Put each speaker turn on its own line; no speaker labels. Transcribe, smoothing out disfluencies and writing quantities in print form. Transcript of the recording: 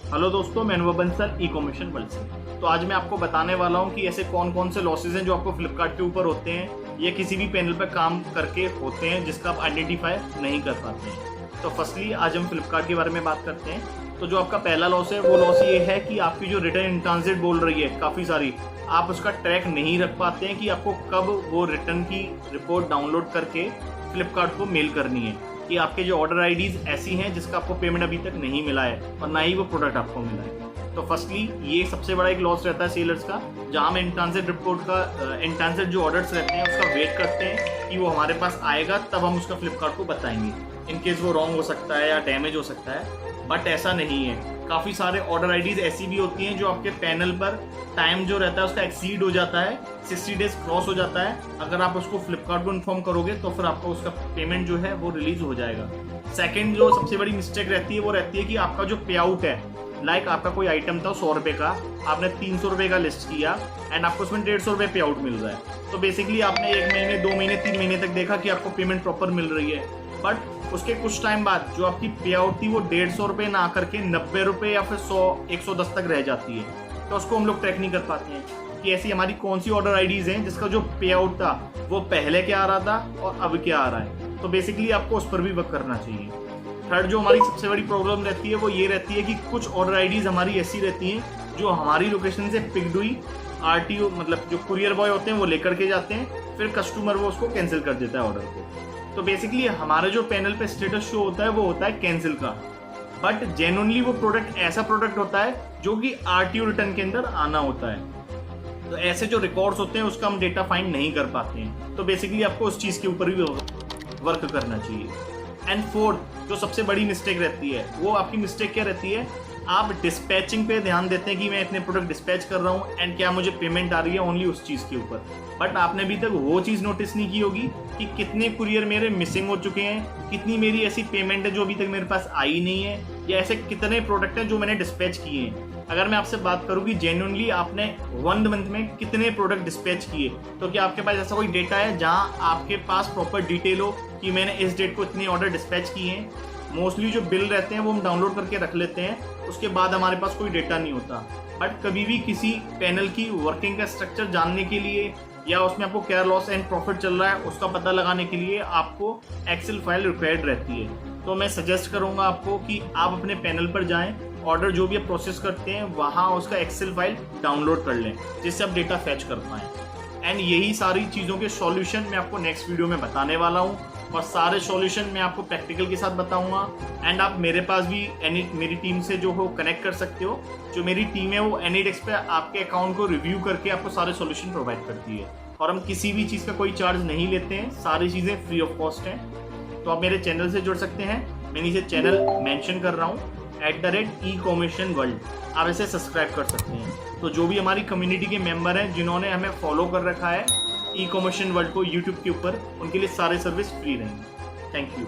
Hello दोस्तों, मैं अनुभव बंसल ई कॉमर्स वर्ल्ड से। तो आज मैं आपको बताने वाला हूं कि ऐसे कौन कौन से लॉसेज हैं जो आपको फ्लिपकार्ट के ऊपर होते हैं या किसी भी पैनल पर काम करके होते हैं जिसका आप आइडेंटिफाई नहीं कर पाते हैं। तो फर्स्टली आज हम फ्लिपकार्ट के बारे में बात करते हैं। तो जो आपका पहला लॉस है वो लॉस ये है कि आपकी जो रिटर्न इन ट्रांजिट बोल रही है काफ़ी सारी, आप उसका ट्रैक नहीं रख पाते हैं कि आपको कब वो रिटर्न की रिपोर्ट डाउनलोड करके फ्लिपकार्ट को मेल करनी है, कि आपके जो ऑर्डर आईडीज ऐसी हैं जिसका आपको पेमेंट अभी तक नहीं मिला है और ना ही वो प्रोडक्ट आपको मिला है। तो फर्स्टली ये सबसे बड़ा एक लॉस रहता है सेलर्स का, जहां हम इन ट्रांजिट रिपोर्ट का इन ट्रांजिट जो ऑर्डर्स रहते हैं उसका वेट करते हैं कि वो हमारे पास आएगा, तब हम उसका फ्लिपकार्ट को बताएंगे। इनकेस वो रॉन्ग हो सकता है या डैमेज हो सकता है, बट ऐसा नहीं है। काफ़ी सारे ऑर्डर आईडीज ऐसी भी होती हैं जो आपके पैनल पर टाइम जो रहता है उसका एक्सीड हो जाता है, 60 डेज क्रॉस हो जाता है। अगर आप उसको फ्लिपकार्ट को इन्फॉर्म करोगे तो फिर आपको उसका पेमेंट जो है वो रिलीज हो जाएगा। सेकंड जो सबसे बड़ी मिस्टेक रहती है वो रहती है कि आपका जो पे आउट है, लाइक आपका कोई आइटम था 100 रुपये का, आपने 300 रुपये का लिस्ट किया एंड आपको उसमें 150 रुपये पे आउट मिल रहा है। तो बेसिकली आपने 1 महीने 2 महीने 3 महीने तक देखा कि आपको पेमेंट प्रॉपर मिल रही है, बट उसके कुछ टाइम बाद जो आपकी पे आउट थी वो 150 रुपये ना करके 90 रुपये या फिर 100-110 तक रह जाती है। तो उसको हम लोग ट्रैक नहीं कर पाते हैं कि ऐसी हमारी कौन सी ऑर्डर आईडीज हैं जिसका जो पे आउट था वो पहले क्या आ रहा था और अब क्या आ रहा है। तो बेसिकली आपको उस पर भी वर्क करना चाहिए। थर्ड जो हमारी सबसे बड़ी प्रॉब्लम रहती है वो ये रहती है कि कुछ ऑर्डर आईडीज हमारी ऐसी रहती हैं जो हमारी लोकेशन से पिक्ड हुई आरटीओ, मतलब जो कुरियर बॉय होते हैं वो लेकर के जाते हैं, फिर कस्टमर वो उसको कैंसिल कर देता है ऑर्डर को। तो बेसिकली हमारे जो पैनल पे स्टेटस शो होता है वो होता है कैंसिल का, बट जेन्युइनली वो प्रोडक्ट ऐसा प्रोडक्ट होता है जो कि आरटीओ रिटर्न के अंदर आना होता है। तो ऐसे जो रिकॉर्ड्स होते हैं उसका हम डेटा फाइंड नहीं कर पाते हैं। तो बेसिकली आपको उस चीज़ के ऊपर भी वर्क करना चाहिए। एंड फोर्थ जो सबसे बड़ी मिस्टेक रहती है वो आपकी मिस्टेक क्या रहती है, आप डिस्पैचिंग पे ध्यान देते हैं कि मैं इतने प्रोडक्ट डिस्पैच कर रहा हूँ एंड क्या मुझे पेमेंट आ रही है ओनली उस चीज़ के ऊपर। बट आपने अभी तक वो चीज़ नोटिस नहीं की होगी कि कितने कुरियर मेरे मिसिंग हो चुके हैं, कितनी मेरी ऐसी पेमेंट है जो अभी तक मेरे पास आई नहीं है, या ऐसे कितने प्रोडक्ट हैं जो मैंने डिस्पैच किए हैं। अगर मैं आपसे बात करूँ कि जेन्युइनली आपने 1 मंथ में कितने प्रोडक्ट डिस्पैच किए, तो क्या आपके पास ऐसा कोई डेटा है जहाँ आपके पास प्रॉपर डिटेल हो कि मैंने इस डेट को इतने ऑर्डर डिस्पैच किए हैं। मोस्टली जो बिल रहते हैं वो हम डाउनलोड करके रख लेते हैं, उसके बाद हमारे पास कोई डेटा नहीं होता। बट कभी भी किसी पैनल की वर्किंग का स्ट्रक्चर जानने के लिए या उसमें आपको क्या लॉस एंड प्रॉफिट चल रहा है उसका पता लगाने के लिए आपको एक्सेल फाइल रिक्वायर्ड रहती है। तो मैं सजेस्ट करूंगा आपको कि आप अपने पैनल पर जाएं, ऑर्डर जो भी आप प्रोसेस करते हैं वहाँ उसका एक्सेल फाइल डाउनलोड कर लें जिससे आप डेटा फैच कर पाएँ। एंड यही सारी चीज़ों के सॉल्यूशन मैं आपको नेक्स्ट वीडियो में बताने वाला हूँ, और सारे सॉल्यूशन मैं आपको प्रैक्टिकल के साथ बताऊंगा। एंड आप मेरे पास भी मेरी टीम से जो हो कनेक्ट कर सकते हो। जो मेरी टीम है वो एनीडेस्क पे आपके अकाउंट को रिव्यू करके आपको सारे सॉल्यूशन प्रोवाइड करती है, और हम किसी भी चीज़ का कोई चार्ज नहीं लेते हैं, सारी चीज़ें फ्री ऑफ कॉस्ट हैं। तो आप मेरे चैनल से जुड़ सकते हैं, मैं नीचे चैनल मेंशन कर रहा हूँ @e-commerce-world, आप इसे सब्सक्राइब कर सकते हैं। तो जो भी हमारी कम्युनिटी के मेंबर हैं जिन्होंने हमें फॉलो कर रखा है ई कॉमर्स वर्ल्ड को यूट्यूब के ऊपर, उनके लिए सारे सर्विस फ्री रहेंगे। Thank you.